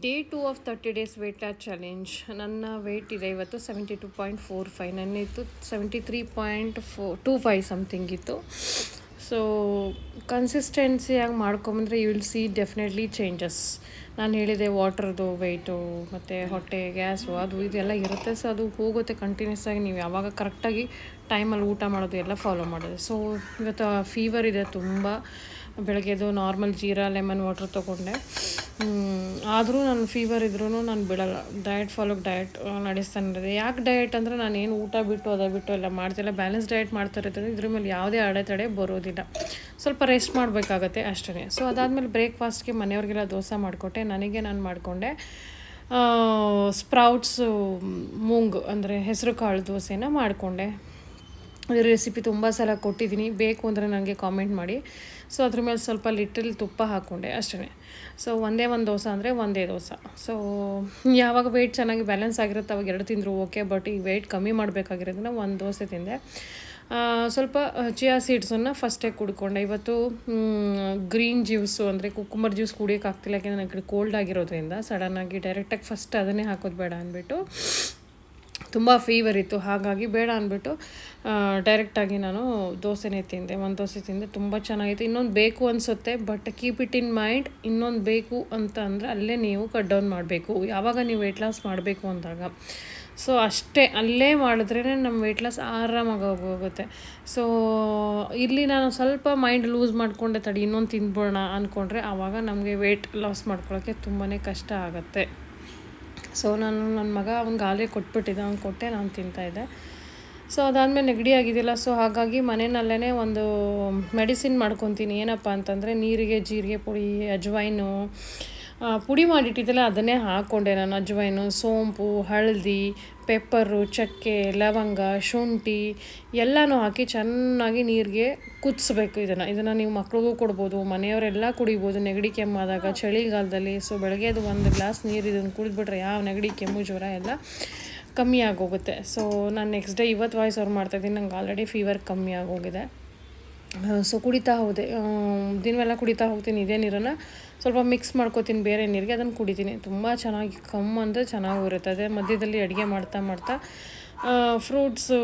Day 2 of 30 days weight loss challenge. ನನ್ನ weight ಇದೆ ಇವತ್ತು 72.45. ನನ್ನಿತ್ತು 73.25 ಸಮಥಿಂಗ್ ಇತ್ತು. ಸೊ ಕನ್ಸಿಸ್ಟೆನ್ಸಿಯಾಗಿ ಮಾಡ್ಕೊಂಬಂದರೆ you will see definitely changes. ನಾನು ಹೇಳಿದೆ ವಾಟರ್ದು ವೆಯ್ಟು ಮತ್ತು ಹೊಟ್ಟೆ ಗ್ಯಾಸು ಅದು ಇದೆಲ್ಲ ಇರುತ್ತೆ. ಸೊ ಅದು ಹೋಗುತ್ತೆ ಕಂಟಿನ್ಯೂಸ್ ಆಗಿ. ನೀವು ಯಾವಾಗ ಕರೆಕ್ಟಾಗಿ ಟೈಮಲ್ಲಿ ಊಟ ಮಾಡೋದು ಎಲ್ಲ ಫಾಲೋ ಮಾಡೋದು. ಸೊ ಇವತ್ತು ಫೀವರ್ ಇದೆ ತುಂಬ. ಬೆಳಗ್ಗೆದು ನಾರ್ಮಲ್ ಜೀರಾ ಲೆಮನ್ ವಾಟ್ರ್ ತೊಗೊಂಡೆ. ಆದರೂ ನಾನು ಫೀವರ್ ಇದ್ರೂ ನಾನು ಬಿಡೋಲ್ಲ. ಡಯಟ್ ನಡೆಸ್ತಾನೆ ಇರೋದು. ಯಾಕೆ ಡಯಟ್ ಅಂದರೆ ನಾನು ಏನು ಊಟ ಬಿಟ್ಟು ಅದ ಬಿಟ್ಟು ಎಲ್ಲ ಮಾಡ್ತಿಲ್ಲ. ಬ್ಯಾಲೆನ್ಸ್ ಡಯಟ್ ಮಾಡ್ತಾ ಇರ್ತೀನಿ. ಇದ್ರ ಮೇಲೆ ಯಾವುದೇ ಅಡೆತಡೆ ಬರೋದಿಲ್ಲ. ಸ್ವಲ್ಪ ರೆಸ್ಟ್ ಮಾಡಬೇಕಾಗತ್ತೆ ಅಷ್ಟೇ. ಸೊ ಅದಾದಮೇಲೆ ಬ್ರೇಕ್ಫಾಸ್ಟ್ಗೆ ಮನೆಯವ್ರಿಗೆಲ್ಲ ದೋಸೆ ಮಾಡಿಕೊಟ್ಟೆ. ನನಗೆ ನಾನು ಮಾಡಿಕೊಂಡೆ ಸ್ಪ್ರೌಟ್ಸು ಮೂಂಗ್ ಅಂದರೆ ಹೆಸರು ಕಾಳು ದೋಸೆನ ಮಾಡಿಕೊಂಡೆ. ಅದ್ರ ರೆಸಿಪಿ ತುಂಬ ಸಲ ಕೊಟ್ಟಿದ್ದೀನಿ. ಬೇಕು ಅಂದರೆ ನನಗೆ ಕಾಮೆಂಟ್ ಮಾಡಿ. ಸೊ ಅದ್ರ ಮೇಲೆ ಸ್ವಲ್ಪ ಲಿಟಲ್ ತುಪ್ಪ ಹಾಕ್ಕೊಂಡೆ ಅಷ್ಟೇ. ಸೊ ಒಂದೇ ಒಂದು ದೋಸೆ ಅಂದರೆ ಒಂದೇ ದೋಸೆ. ಸೊ ಯಾವಾಗ ವೆಯ್ಟ್ ಚೆನ್ನಾಗಿ ಬ್ಯಾಲೆನ್ಸ್ ಆಗಿರುತ್ತೆ ಅವಾಗ 2 ತಿಂದರೂ ಓಕೆ. ಬಟ್ ಈಗ ವೆಯ್ಟ್ ಕಮ್ಮಿ ಮಾಡಬೇಕಾಗಿರೋದನ್ನ ಒಂದು ದೋಸೆ ತಿಂದೆ. ಸ್ವಲ್ಪ ಚಿಯಾ ಸೀಡ್ಸನ್ನು ಫಸ್ಟೇ ಕುಡ್ಕೊಂಡೆ. ಇವತ್ತು ಗ್ರೀನ್ ಜ್ಯೂಸು ಅಂದರೆ ಕುಕ್ಕುಂಬರ್ ಜ್ಯೂಸ್ ಕುಡಿಯೋಕ್ಕಾಗ್ತಿಲ್ಲ. ಯಾಕೆಂದರೆ ನನ್ನ ಕಡೆ ಕೋಲ್ಡ್ ಆಗಿರೋದ್ರಿಂದ ಸಡನ್ನಾಗಿ ಡೈರೆಕ್ಟಾಗಿ ಫಸ್ಟ್ ಅದನ್ನೇ ಹಾಕೋದು ಬೇಡ ಅಂದ್ಬಿಟ್ಟು. ತುಂಬ ಫೀವರ್ ಇತ್ತು, ಹಾಗಾಗಿ ಬೇಡ ಅಂದ್ಬಿಟ್ಟು ಡೈರೆಕ್ಟಾಗಿ ನಾನು ದೋಸೆನೇ ತಿಂದೆ. ಒಂದು ದೋಸೆ ತಿಂದೆ, ತುಂಬ ಚೆನ್ನಾಗಿತ್ತು. ಇನ್ನೊಂದು ಬೇಕು ಅನಿಸುತ್ತೆ, but keep it in mind. ಇನ್ನೊಂದು ಬೇಕು ಅಂತ ಅಂದರೆ ಅಲ್ಲೇ ನೀವು ಕಟ್ ಡೌನ್ ಮಾಡಬೇಕು ಯಾವಾಗ ನೀವು ವೆಯ್ಟ್ ಲಾಸ್ ಮಾಡಬೇಕು ಅಂದಾಗ. ಸೊ ಅಷ್ಟೇ, ಅಲ್ಲೇ ಮಾಡಿದ್ರೇ ನಮ್ಮ ವೆಯ್ಟ್ ಲಾಸ್ ಆರಾಮಾಗಿ ಹೋಗುತ್ತೆ. ಸೊ ಇಲ್ಲಿ ನಾನು ಸ್ವಲ್ಪ ಮೈಂಡ್ ಲೂಸ್ ಮಾಡಿಕೊಂಡೆ, ತಡಿ ಇನ್ನೊಂದು ತಿಂದ್ಬಿಡೋಣ ಅಂದ್ಕೊಂಡ್ರೆ ಆವಾಗ ನಮಗೆ ವೆಯ್ಟ್ ಲಾಸ್ ಮಾಡ್ಕೊಳ್ಳೋಕ್ಕೆ ತುಂಬಾ ಕಷ್ಟ ಆಗುತ್ತೆ. ಸೊ ನಾನು ನನ್ನ ಮಗ ಅವ್ನಿಗೆ ಹಾಲೇ ಕೊಟ್ಬಿಟ್ಟಿದ್ದೆ, ಅವ್ನು ಕೊಟ್ಟೆ ನಾನು ತಿಂತಾಯಿದ್ದೆ. ಸೊ ಅದಾದಮೇಲೆ ನೆಗಡಿ ಆಗಿದ್ದಿಲ್ಲ. ಸೊ ಹಾಗಾಗಿ ಮನೆಯಲ್ಲೇ ಒಂದು ಮೆಡಿಸಿನ್ ಮಾಡ್ಕೊತೀನಿ. ಏನಪ್ಪ ಅಂತಂದರೆ ನೀರಿಗೆ ಜೀರಿಗೆ ಪುಡಿ, ಅಜ್ವೈನು ಪುಡಿ ಮಾಡಿಟ್ಟಿದ್ದೆಲ್ಲ ಅದನ್ನೇ ಹಾಕ್ಕೊಂಡೆ ನಾನು. ಅಜ್ವೈನು, ಸೋಂಪು, ಹಳದಿ, ಪೆಪ್ಪರು, ಚಕ್ಕೆ, ಲವಂಗ, ಶುಂಠಿ ಎಲ್ಲನೂ ಹಾಕಿ ಚೆನ್ನಾಗಿ ನೀರಿಗೆ ಕುದಿಸ್ಬೇಕು. ಇದನ್ನು ನೀವು ಮಕ್ಳಿಗೂ ಕೊಡ್ಬೋದು, ಮನೆಯವರೆಲ್ಲ ಕುಡಿಬೋದು ನೆಗಡಿ ಕೆಮ್ಮಾದಾಗ ಚಳಿಗಾಲದಲ್ಲಿ. ಸೊ ಬೆಳಗ್ಗೆ ಅದು 1 ಗ್ಲಾಸ್ ನೀರು ಇದನ್ನು ಕುಡಿದ್ಬಿಟ್ರೆ ಯಾವ ನೆಗಡಿ ಕೆಮ್ಮು ಜ್ವರ ಎಲ್ಲ ಕಮ್ಮಿ ಆಗೋಗುತ್ತೆ. ಸೊ ನಾನು ನೆಕ್ಸ್ಟ್ ಡೇ ಇವತ್ತು ವಾಯ್ಸ್ ಓವರ್ ಮಾಡ್ತಾಯಿದ್ದೀನಿ. ನಂಗೆ ಆಲ್ರೆಡಿ ಫೀವರ್ ಕಮ್ಮಿ ಆಗೋಗಿದೆ. ಸೊ ಕುಡಿತಾ ಹೋದೆ, ದಿನವೆಲ್ಲ ಕುಡಿತಾ ಹೋಗ್ತೀನಿ. ಇದೇ ನೀರನ್ನು ಸ್ವಲ್ಪ ಮಿಕ್ಸ್ ಮಾಡ್ಕೋತೀನಿ ಬೇರೆ ನೀರಿಗೆ, ಅದನ್ನು ಕುಡಿತೀನಿ. ತುಂಬ ಚೆನ್ನಾಗಿ ಅಂದರೆ ಚೆನ್ನಾಗಿರುತ್ತದೆ. ಮಧ್ಯದಲ್ಲಿ ಅಡುಗೆ ಮಾಡ್ತಾ ಫ್ರೂಟ್ಸು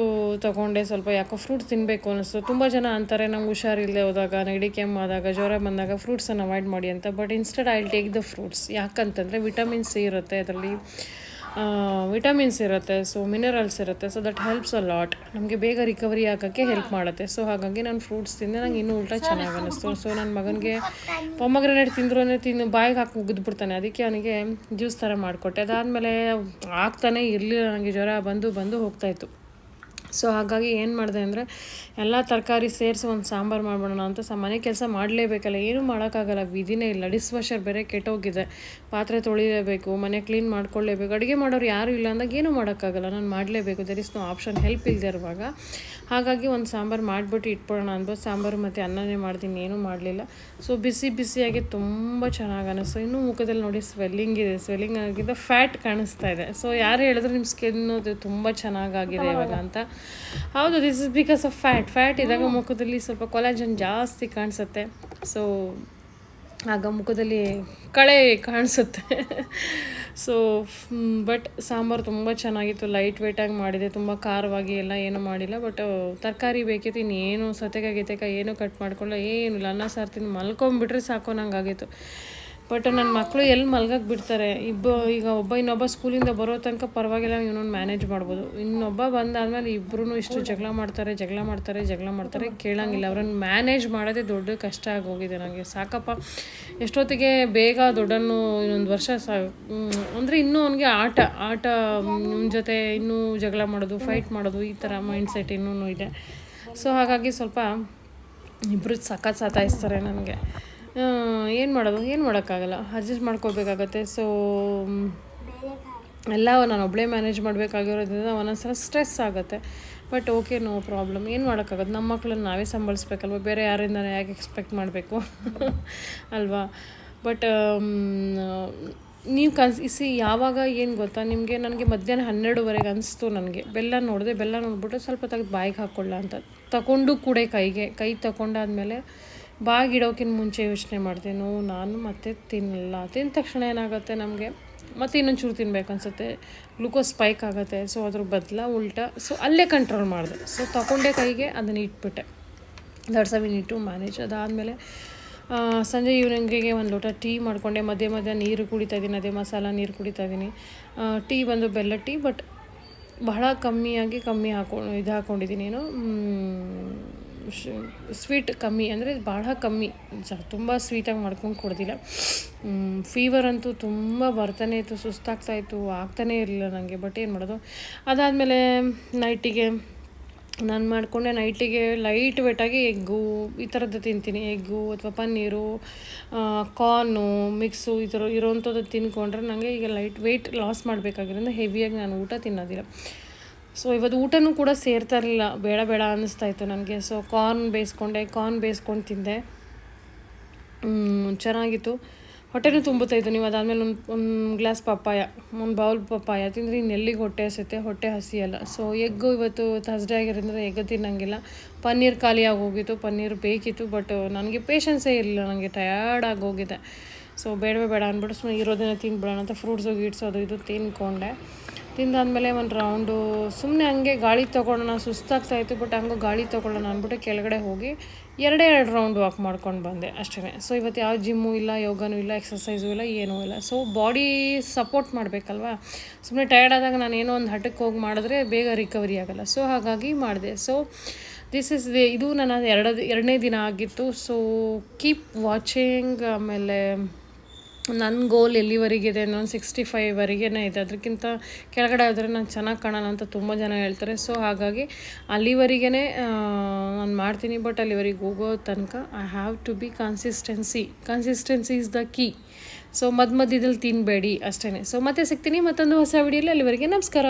ತೊಗೊಂಡೆ. ಸ್ವಲ್ಪ ಯಾಕೋ ಫ್ರೂಟ್ಸ್ ತಿನ್ನಬೇಕು ಅನ್ನಿಸ್ತು. ತುಂಬ ಜನ ಅಂತಾರೆ ನಂಗೆ ಹುಷಾರಿಲ್ಲದೆ ಹೋದಾಗ, ನೆಗಡಿ ಕೆಮ್ಮಾದಾಗ, ಜ್ವರ ಬಂದಾಗ ಫ್ರೂಟ್ಸನ್ನು ಅವಾಯ್ಡ್ ಮಾಡಿ ಅಂತ. But instead I will take the fruits. ಯಾಕಂತಂದರೆ ವಿಟಮಿನ್ ಸಿ ಇರುತ್ತೆ ಅದರಲ್ಲಿ, ವಿಟಮಿನ್ಸ್ ಇರುತ್ತೆ, ಸೊ ಮಿನರಲ್ಸ್ ಇರುತ್ತೆ. So that helps a lot. ನಮಗೆ ಬೇಗ ರಿಕವರಿ ಆಗೋಕ್ಕೆ ಹೆಲ್ಪ್ ಮಾಡುತ್ತೆ. ಸೊ ಹಾಗಾಗಿ ನಾನು ಫ್ರೂಟ್ಸ್ ತಿಂದೆ, ನಂಗೆ ಇನ್ನೂ ಉಲ್ಟಾ ಚೆನ್ನಾಗಿ ಅನ್ನಿಸ್ತು. ಸೊ ನನ್ನ ಮಗನಿಗೆ ಪೊಮಗ್ರೆನೇಟ್ ತಿಂದು ಬಾಯಿಗೆ ಹಾಕಿ ಉಗಿದ್ಬಿಡ್ತಾನೆ. ಅದಕ್ಕೆ ಅವನಿಗೆ ಜ್ಯೂಸ್ ಥರ ಮಾಡಿಕೊಟ್ಟೆ. ಅದಾದಮೇಲೆ ಆಗ್ತಾನೆ ಇರಲಿಲ್ಲ, ನನಗೆ ಜ್ವರ ಬಂದು ಹೋಗ್ತಾಯಿತ್ತು. ಸೊ ಹಾಗಾಗಿ ಏನು ಮಾಡಿದೆ ಅಂದರೆ ಎಲ್ಲ ತರಕಾರಿ ಸೇರಿಸಿ ಒಂದು ಸಾಂಬಾರು ಮಾಡ್ಬಿಡೋಣ ಅಂತ. ಮನೆ ಕೆಲಸ ಮಾಡಲೇಬೇಕಲ್ಲ, ಏನೂ ಮಾಡೋಕ್ಕಾಗಲ್ಲ, ವಿಧಿನೇ ಇಲ್ಲ. ಡಿಸ್ ವಾಷರ್ ಬೇರೆ ಕೆಟ್ಟೋಗಿದೆ, ಪಾತ್ರೆ ತೊಳಿಲೇಬೇಕು, ಮನೆ ಕ್ಲೀನ್ ಮಾಡ್ಕೊಳ್ಳೇಬೇಕು. ಅಡುಗೆ ಮಾಡೋರು ಯಾರೂ ಇಲ್ಲ ಅಂದಾಗ ಏನೂ ಮಾಡೋಕ್ಕಾಗಲ್ಲ, ನಾನು ಮಾಡಲೇಬೇಕು. There is no option, help ಇಲ್ಲದೆ ಇರುವಾಗ. ಹಾಗಾಗಿ ಒಂದು ಸಾಂಬಾರು ಮಾಡಿಬಿಟ್ಟು ಇಟ್ಬಿಡೋಣ ಅಂದ್ಬಿಟ್ಟು ಸಾಂಬಾರು ಮತ್ತು ಅನ್ನನೇ ಮಾಡ್ತೀನಿ, ಏನೂ ಮಾಡಲಿಲ್ಲ. ಸೊ ಬಿಸಿಯಾಗಿ ತುಂಬ ಚೆನ್ನಾಗಿ ಅನ್ನಿಸ್ತು. ಇನ್ನೂ ಮುಖದಲ್ಲಿ ನೋಡಿ ಸ್ವೆಲ್ಲಿಂಗ್ ಆಗಿದ್ದು ಫ್ಯಾಟ್ ಕಾಣಿಸ್ತಾ ಇದೆ. ಸೊ ಯಾರು ಹೇಳಿದ್ರು ನಿಮ್ಮ ಸ್ಕಿನ್ನೋದು ತುಂಬ ಚೆನ್ನಾಗಾಗಿದೆ ಇವಾಗ ಅಂತ. ಹೌದು, this is because of fat ಇದ್ದಾಗ ಮುಖದಲ್ಲಿ ಸ್ವಲ್ಪ ಕೊಲಾಜನ್ ಜಾಸ್ತಿ ಕಾಣಿಸುತ್ತೆ. ಸೊ ಆಗ ಮುಖದಲ್ಲಿ ಕಳೆ ಕಾಣಿಸುತ್ತೆ. ಸೊ ಬಟ್ ಸಾಂಬಾರು ತುಂಬ ಚೆನ್ನಾಗಿತ್ತು, ಲೈಟ್ ವೇಟಾಗಿ ಮಾಡಿದೆ, ತುಂಬ ಖಾರವಾಗಿ ಎಲ್ಲ ಏನೂ ಮಾಡಿಲ್ಲ. ಬಟ್ ತರಕಾರಿ ಬೇಕಿತ್ತು, ಇನ್ನೇನು ಸತೆಕಾಯಿ ಏನೂ ಕಟ್ ಮಾಡ್ಕೊಳ್ಳೋ ಏನಿಲ್ಲ. ಅನ್ನ ಸಾರು ತಿಂದು ಮಲ್ಕೊಂಬಿಟ್ರೆ ಸಾಕು ನಂಗಾಗಿತ್ತು. ಬಟ್ ನನ್ನ ಮಕ್ಕಳು ಎಲ್ಲಿ ಮಲ್ಗಕ್ಕೆ ಬಿಡ್ತಾರೆ. ಈಗ ಇನ್ನೊಬ್ಬ ಸ್ಕೂಲಿಂದ ಬರೋ ತನಕ ಪರವಾಗಿಲ್ಲ, ಇವನೊಂದು ಮ್ಯಾನೇಜ್ ಮಾಡ್ಬೋದು. ಇನ್ನೊಬ್ಬ ಬಂದಾದ್ಮೇಲೆ ಇಬ್ಬರೂ ಇಷ್ಟು ಜಗಳ ಮಾಡ್ತಾರೆ, ಕೇಳೋಂಗಿಲ್ಲ. ಅವ್ರನ್ನ ಮ್ಯಾನೇಜ್ ಮಾಡೋದೇ ದೊಡ್ಡ ಕಷ್ಟ ಆಗೋಗಿದೆ ನನಗೆ. ಸಾಕಪ್ಪ, ಎಷ್ಟೊತ್ತಿಗೆ ಬೇಗ ದೊಡ್ಡನ್ನು ಇನ್ನೊಂದು ವರ್ಷ ಅಂದರೆ ಇನ್ನೂ ಅವನಿಗೆ ಆಟ ನಿಮ್ಮ ಜೊತೆ ಇನ್ನೂ ಜಗಳ ಮಾಡೋದು, ಫೈಟ್ ಮಾಡೋದು, ಈ ಥರ ಮೈಂಡ್ಸೆಟ್ ಇನ್ನೂ ಇದೆ. ಸೊ ಹಾಗಾಗಿ ಸ್ವಲ್ಪ ಇಬ್ಬರು ಸತಾಯಿಸ್ತಾರೆ ನನಗೆ. ಏನು ಮಾಡೋಕ್ಕಾಗಲ್ಲ, ಅಡ್ಜಸ್ಟ್ ಮಾಡ್ಕೋಬೇಕಾಗತ್ತೆ. ಸೊ ಎಲ್ಲ ನಾನು ಒಬ್ಬಳೇ ಮ್ಯಾನೇಜ್ ಮಾಡಬೇಕಾಗಿರೋದ್ರಿಂದ ಒಂದೊಂದ್ಸಲ ಸ್ಟ್ರೆಸ್ ಆಗುತ್ತೆ. But okay, no problem. ಏನು ಮಾಡೋಕ್ಕಾಗತ್ತೆ, ನಮ್ಮ ಮಕ್ಕಳನ್ನ ನಾವೇ ಸಂಭಾಳಿಸ್ಬೇಕಲ್ವ, ಬೇರೆ ಯಾರಿಂದ ಯಾಕೆ ಎಕ್ಸ್ಪೆಕ್ಟ್ ಮಾಡಬೇಕು ಅಲ್ವಾ. ಬಟ್ ನೀವು ಯಾವಾಗ ಏನು ಗೊತ್ತಾ ನಿಮಗೆ, ನನಗೆ ಮಧ್ಯಾಹ್ನ 12:30 ಅನಿಸ್ತು. ನನಗೆ ಬೆಲ್ಲ ನೋಡಿಬಿಟ್ಟು ಸ್ವಲ್ಪ ತೆಗೆದು ಬಾಯಿಗೆ ಹಾಕ್ಕೊಳ್ಳ ಅಂತ ತಗೊಂಡು ಕೂಡ ಕೈ ತಗೊಂಡಾದ್ಮೇಲೆ ಬಾಗಿಡೋಕ್ಕಿಂತ ಮುಂಚೆ ಯೋಚನೆ ಮಾಡಿದೆ ನಾನು ಮತ್ತೆ ತಿನ್ನಲ್ಲ. ತಿಂದ ತಕ್ಷಣ ಏನಾಗುತ್ತೆ ನಮಗೆ ಮತ್ತು ಇನ್ನೊಂಚೂರು ತಿನ್ಬೇಕು ಅನಿಸುತ್ತೆ, ಗ್ಲೂಕೋಸ್ ಸ್ಪೈಕ್ ಆಗುತ್ತೆ. ಸೊ ಅದ್ರ ಬದಲ ಉಲ್ಟಾ ಸೊ ಅಲ್ಲೇ ಕಂಟ್ರೋಲ್ ಮಾಡಿದೆ. ಸೊ ತಗೊಂಡೆ ಕೈಗೆ ಅದನ್ನು ಇಟ್ಬಿಟ್ಟೆ. That's we need to manage. ಅದಾದಮೇಲೆ ಸಂಜೆ ಈವ್ನಿಂಗಿಗೆ ಒಂದು ಲೋಟ ಟೀ ಮಾಡಿಕೊಂಡೆ. ಮಧ್ಯೆ ನೀರು ಕುಡಿತಾಯಿದ್ದೀನಿ, ಅದೇ ಮಸಾಲ ನೀರು ಕುಡಿತಾಯಿದ್ದೀನಿ. ಟೀ ಬಂದು ಬೆಲ್ಲ ಟೀ, ಬಟ್ ಬಹಳ ಕಮ್ಮಿ ಹಾಕ್ಕೊಂಡಿದ್ದೀನಿ. ಸ್ವೀಟ್ ಕಮ್ಮಿ, ಅಂದರೆ ಭಾಳ ಕಮ್ಮಿ, ತುಂಬ ಸ್ವೀಟಾಗಿ ಮಾಡ್ಕೊಂಡು ಕೊಡ್ದಿಲ್ಲ. ಫೀವರ್ ಅಂತೂ ತುಂಬ ಬರ್ತಾನೆ ಇತ್ತು, ಸುಸ್ತಾಗ್ತಾಯಿತ್ತು, ಆಗ್ತಾನೇ ಇರಲಿಲ್ಲ ನನಗೆ. ಬಟ್ ಏನು ಮಾಡೋದು. ಅದಾದಮೇಲೆ ನೈಟಿಗೆ ನಾನು ಮಾಡಿಕೊಂಡೆ. ನೈಟಿಗೆ ಲೈಟ್ ವೇಟಾಗಿ ಎಗ್ಗು ಈ ಥರದ್ದು ತಿಂತೀನಿ. ಎಗ್ಗು ಅಥವಾ ಪನ್ನೀರು, ಕಾರ್ನು ಮಿಕ್ಸು ಈ ಥರ ಇರೋವಂಥದ್ದು ತಿಂದ್ಕೊಂಡ್ರೆ ನನಗೆ ಈಗ ಲೈಟ್ ವೆಯ್ಟ್ ಲಾಸ್ ಮಾಡಬೇಕಾಗಿರೋದ್ರಿಂದ ಹೆವಿಯಾಗಿ ನಾನು ಊಟ ತಿನ್ನೋದಿಲ್ಲ. ಸೊ ಇವತ್ತು ಊಟನೂ ಕೂಡ ಸೇರ್ತಾ ಇರಲಿಲ್ಲ, ಬೇಡ ಅನ್ನಿಸ್ತಾಯಿತ್ತು ನನಗೆ. ಸೊ ಕಾರ್ನ್ ಬೇಯಿಸ್ಕೊಂಡು ತಿಂದೆ. ಚೆನ್ನಾಗಿತ್ತು, ಹೊಟ್ಟೆನೂ ತುಂಬುತ್ತಾಯಿತ್ತು. ನೀವು ಅದಾದಮೇಲೆ ಒಂದು ಗ್ಲಾಸ್ ಪಪ್ಪಾಯ, ಒಂದು ಬೌಲ್ ಪಪ್ಪಾಯ ತಿಂದರೆ ಇನ್ನೆಲ್ಲಿಗೆ ಹೊಟ್ಟೆ ಹೊಟ್ಟೆ ಹಸಿಯಲ್ಲ. ಸೊ ಎಗ್ಗು ಇವತ್ತು ಥರ್ಸ್ಡೇ ಆಗಿರೋದ್ರಿಂದ ಎಗ್ ತಿನ್ನಂಗಿಲ್ಲ. ಪನ್ನೀರ್ ಖಾಲಿಯಾಗಿ ಹೋಗಿತ್ತು, ಪನ್ನೀರ್ ಬೇಕಿತ್ತು, ಬಟ್ ನನಗೆ ಪೇಷನ್ಸೇ ಇರಲಿಲ್ಲ, ನನಗೆ ಟಯರ್ಡ್ ಆಗೋಗಿದೆ. ಸೊ ಬೇಡ ಅಂದ್ಬಿಟ್ಟು ಸುಮ್ಮನೆ ಇರೋದನ್ನ ತಿಂದ್ಬಿಡೋಣ ಅಂತ ಫ್ರೂಟ್ಸು ಗೀಟ್ಸು ಅದು ಇದು ತಿಂದ್ಕೊಂಡೆ. ತಿಂದಾದಮೇಲೆ ಒಂದು ರೌಂಡು ಸುಮ್ಮನೆ ಹಂಗೆ ಗಾಳಿ ತೊಗೊಳ್ಳೋಣ, ಸುಸ್ತಾಗ್ತಾಯಿತ್ತು, ಬಟ್ ಹಂಗೆ ಗಾಳಿ ತೊಗೊಳ್ಳೋಣ ಅಂದ್ಬಿಟ್ಟು ಕೆಳಗಡೆ ಹೋಗಿ 2 ರೌಂಡ್ ವಾಕ್ ಮಾಡ್ಕೊಂಡು ಬಂದೆ ಅಷ್ಟೇ. ಸೊ ಇವತ್ತು ಯಾವ ಜಿಮ್ಮು ಇಲ್ಲ, ಯೋಗನೂ ಇಲ್ಲ, ಎಕ್ಸಸೈಸು ಇಲ್ಲ, ಏನೂ ಇಲ್ಲ. ಸೊ ಬಾಡಿ ಸಪೋರ್ಟ್ ಮಾಡಬೇಕಲ್ವ. ಸುಮ್ಮನೆ ಟಯರ್ಡ್ ಆದಾಗ ನಾನು ಏನೋ ಒಂದು ಹಠಕ್ಕೆ ಹೋಗಿ ಮಾಡಿದ್ರೆ ಬೇಗ ರಿಕವರಿ ಆಗೋಲ್ಲ. ಸೊ ಹಾಗಾಗಿ ಮಾಡಿದೆ. ಸೊ ಇದು ನನ್ನ ಎರಡನೇ ದಿನ ಆಗಿತ್ತು. So keep watching. ಆಮೇಲೆ ನನ್ನ ಗೋಲ್ ಎಲ್ಲಿವರೆಗಿದೆ, ನಾನು 65ವರೆಗೇ ಇದೆ. ಅದಕ್ಕಿಂತ ಕೆಳಗಡೆ ಆದರೆ ನಾನು ಚೆನ್ನಾಗಿ ಕಾಣೋಣ ಅಂತ ತುಂಬ ಜನ ಹೇಳ್ತಾರೆ. ಸೊ ಹಾಗಾಗಿ ಅಲ್ಲಿವರೆಗೇ ನಾನು ಮಾಡ್ತೀನಿ. ಬಟ್ ಅಲ್ಲಿವರೆಗೆ ಹೋಗೋ ತನಕ I have to be consistency is the key. So ಮಧ್ಯದಲ್ಲಿ ತಿನ್ನಬೇಡಿ ಅಷ್ಟೇ. ಸೊ ಮತ್ತೆ ಸಿಗ್ತೀನಿ ಮತ್ತೊಂದು ಹೊಸ ವಿಡಿಯೋಲಿ. ಅಲ್ಲಿವರೆಗೆ ನಮಸ್ಕಾರ.